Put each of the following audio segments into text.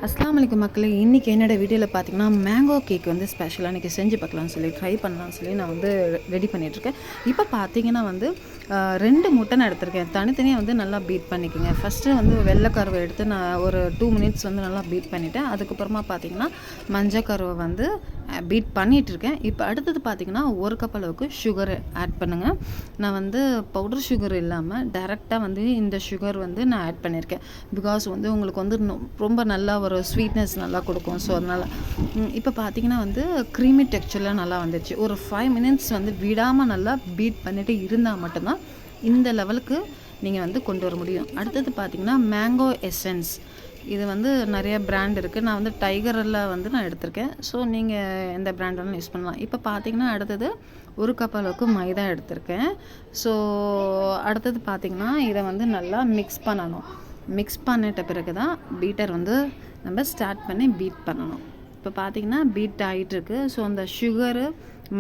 அஸ்ஸலாமு அலைக்கும் மக்களே. இன்றைக்கி என்னோட வீடியோவில் பார்த்தீங்கன்னா மேங்கோ கேக் வந்து ஸ்பெஷலாக இன்றைக்கி செஞ்சு பார்க்கலாம்னு சொல்லி ட்ரை பண்ணலாம்னு சொல்லி நான் வந்து ரெடி பண்ணிகிட்ருக்கேன். இப்போ பார்த்தீங்கன்னா வந்து 2 முட்டை நான் எடுத்திருக்கேன். தனித்தனியாக வந்து நல்லா பீட் பண்ணிக்கோங்க. ஃபஸ்ட்டு வந்து வெள்ளைக்கருவை எடுத்து நான் ஒரு 2 மினிட்ஸ் வந்து நல்லா பீட் பண்ணிவிட்டேன். அதுக்கப்புறமா பார்த்தீங்கன்னா மஞ்சக்கருவை வந்து பீட் பண்ணிகிட்ருக்கேன். இப்போ அடுத்தது பார்த்தீங்கன்னா 1 கப் அளவுக்கு சுகர் ஆட் பண்ணுங்கள். நான் வந்து பவுடர் சுகர் இல்லாமல் டைரெக்டாக வந்து இந்த சுகர் வந்து நான் ஆட் பண்ணியிருக்கேன். பிகாஸ் வந்து உங்களுக்கு வந்து ரொம்ப நல்லா ஒரு ஸ்வீட்னஸ் நல்லா கொடுக்கும். ஸோ அதனால் இப்போ பார்த்தீங்கன்னா வந்து க்ரீமி டெக்ஸ்சரில் நல்லா வந்துடுச்சு. ஒரு 5 மினிட்ஸ் வந்து விடாமல் நல்லா பீட் பண்ணிவிட்டு இருந்தால் மட்டும்தான் இந்த லெவலுக்கு நீங்கள் வந்து கொண்டு வர முடியும். அடுத்தது பார்த்தீங்கன்னா மேங்கோ எசன்ஸ். இது வந்து நிறைய பிராண்ட் இருக்குது. நான் வந்து டைகரில் வந்து நான் எடுத்திருக்கேன். ஸோ நீங்கள் எந்த பிராண்ட் வேணாலும் யூஸ் பண்ணலாம். இப்போ பார்த்தீங்கன்னா அடுத்தது 1 கப் அளவுக்கு மைதா எடுத்திருக்கேன். ஸோ அடுத்தது பார்த்திங்கன்னா இதை வந்து நல்லா மிக்ஸ் பண்ணணும். மிக்ஸ் பண்ணிட்ட பிறகு தான் பீட்டர் வந்து நம்ம ஸ்டார்ட் பண்ணி பீட் பண்ணணும். இப்போ பார்த்திங்கன்னா பீட் ஆகிட்டுருக்கு. ஸோ அந்த சுகரு,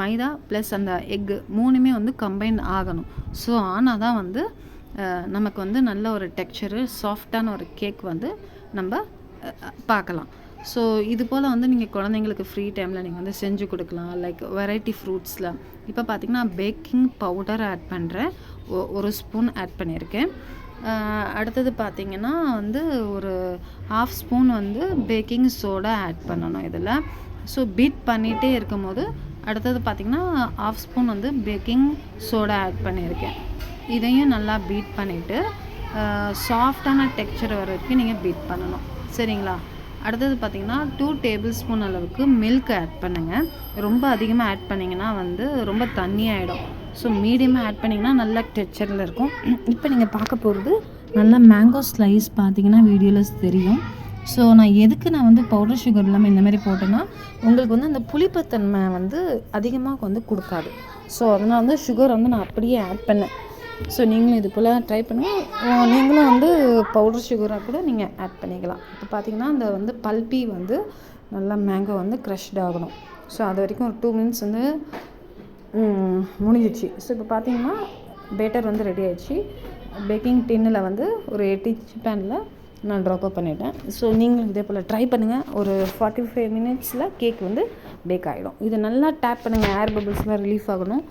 மைதா ப்ளஸ் அந்த எக்கு 3மே வந்து கம்பைன் ஆகணும். ஸோ ஆனால் தான் வந்து நமக்கு வந்து நல்ல ஒரு டெக்ஸ்சரு, சாஃப்டான ஒரு கேக் வந்து நம்ம பார்க்கலாம். ஸோ இது போல் வந்து நீங்கள் குழந்தைங்களுக்கு ஃப்ரீ டைமில் நீங்கள் வந்து செஞ்சு கொடுக்கலாம். லைக் வெரைட்டி ஃப்ரூட்ஸில் இப்போ பார்த்திங்கன்னா பேக்கிங் பவுடர் ஆட் பண்ணுறேன். 1 ஸ்பூன் ஆட் பண்ணியிருக்கேன். அடுத்தது பார்த்திங்கன்னா வந்து ஒரு 1/2 ஸ்பூன் வந்து பேக்கிங் சோடா ஆட் பண்ணணும் இதில். ஸோ பீட் பண்ணிகிட்டே இருக்கும் போது அடுத்தது பார்த்திங்கன்னா 1/2 ஸ்பூன் வந்து பேக்கிங் சோடா ஆட் பண்ணியிருக்கேன். இதையும் நல்லா பீட் பண்ணிவிட்டு சாஃப்டான டெக்ஸ்சர் வர வரைக்கும் நீங்கள் பீட் பண்ணணும். சரிங்களா? அடுத்தது பார்த்திங்கன்னா 2 டேபிள் ஸ்பூன் அளவுக்கு மில்க் ஆட் பண்ணுங்கள். ரொம்ப அதிகமாக ஆட் பண்ணிங்கன்னா வந்து ரொம்ப தண்ணியாகிடும். ஸோ மீடியமாக ஆட் பண்ணிங்கன்னா நல்ல டெக்ஸ்சரில் இருக்கும். இப்போ நீங்கள் பார்க்க போகிறது நல்லா மேங்கோ ஸ்லைஸ் பார்த்திங்கன்னா வீடியோவில் தெரியும். ஸோ நான் வந்து பவுடர் சுகர் இல்லாமல் இந்த மாதிரி போட்டேன்னா உங்களுக்கு வந்து அந்த புளிப்புத்தன்மை வந்து அதிகமாக வந்து கொடுக்காது. ஸோ அதனால் வந்து சுகர் வந்து நான் அப்படியே ஆட் பண்ணேன். ஸோ நீங்களும் இது போல் ட்ரை பண்ணுங்கள். நீங்களும் வந்து பவுடர் சுகராக கூட நீங்கள் ஆட் பண்ணிக்கலாம். இப்போ பார்த்திங்கன்னா அந்த வந்து பல்பி வந்து நல்லா மேங்கோ வந்து க்ரஷ்ட் ஆகணும். ஸோ அது வரைக்கும் ஒரு 2 மினிட்ஸ் வந்து முடிஞ்சிடுச்சு. ஸோ இப்போ பார்த்திங்கன்னா பேட்டர் வந்து ரெடி ஆகிடுச்சு. பேக்கிங் டின்னில் வந்து ஒரு 8 இன்ச் பேனில் நான் ட்ராப் பண்ணிட்டேன். ஸோ நீங்களும் இதே போல் ட்ரை பண்ணுங்கள். ஒரு 45 மினிட்ஸில் கேக் வந்து பேக் ஆகிடும். இது நல்லா டேப் பண்ணுங்கள். ஏர் பபிள்ஸ்லாம் ரிலீஃப் ஆகணும்.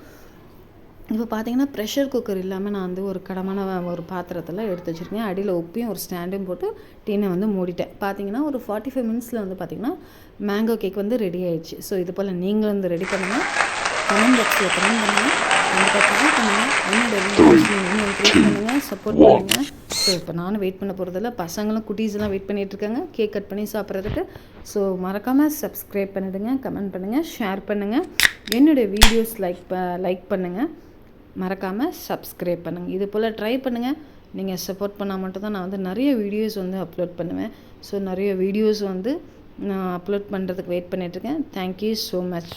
இப்போ பார்த்தீங்கன்னா ப்ரெஷர் குக்கர் இல்லாமல் நான் வந்து ஒரு கடமான ஒரு பாத்திரத்தில் எடுத்து வச்சுருக்கேன். அடியில் உப்பையும் ஒரு ஸ்டாண்டும் போட்டு டீனை வந்து மூடிட்டேன். பார்த்தீங்கன்னா ஒரு 45 மினிட்ஸில் வந்து பார்த்திங்கன்னா மேங்கோ கேக் வந்து ரெடி ஆகிடுச்சு. ஸோ இது போல் நீங்களும் வந்து ரெடி பண்ணுங்கள். கமெண்ட் பாக்ஸில் கமெண்ட் பண்ணுங்கள். கண்டிப்பாக ட்ரை பண்ணுங்கள். என்னோட வீடியோஸ் இன்னும் என்கரேஜ் பண்ணுங்கள், சப்போர்ட் பண்ணுங்கள். ஸோ இப்போ நானும் வெயிட் பண்ண போகிறதில்ல. பசங்களும் குட்டீஸ்லாம் வெயிட் பண்ணிகிட்ருக்காங்க கேக் கட் பண்ணி சாப்பிட்றதுக்கு. ஸோ மறக்காமல் சப்ஸ்கிரைப் பண்ணிவிடுங்க, கமெண்ட் பண்ணுங்கள், ஷேர் பண்ணுங்கள். என்னுடைய வீடியோஸ் லைக் பண்ணுங்கள். மறக்காமல் சப்ஸ்கிரைப் பண்ணுங்கள். இது போல் ட்ரை பண்ணுங்கள். நீங்கள் சப்போர்ட் பண்ணால் மட்டும்தான் நான் வந்து நிறைய வீடியோஸ் வந்து அப்லோட் பண்ணுவேன். ஸோ நிறைய வீடியோஸ் வந்து நான் அப்லோட் பண்ணுறதுக்கு வெயிட் பண்ணிகிட்ருக்கேன். Thank you so much.